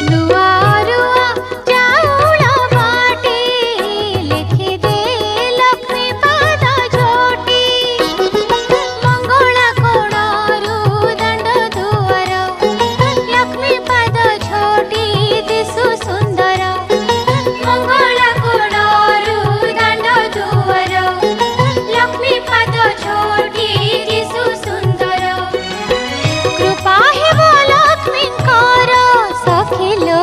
नुआ रुआ चाउळ बाटी लिखि दे लक्ष्मी पद झोटी मंगला कोणरू दंड दुआर लक्ष्मी पद झोटी दिसु सुंदर मंगला कोणरू दंड दुआर लक्ष्मी पद झोटी दिसु सुंदर कृपा हेब लक्ष्मींकर सखी लो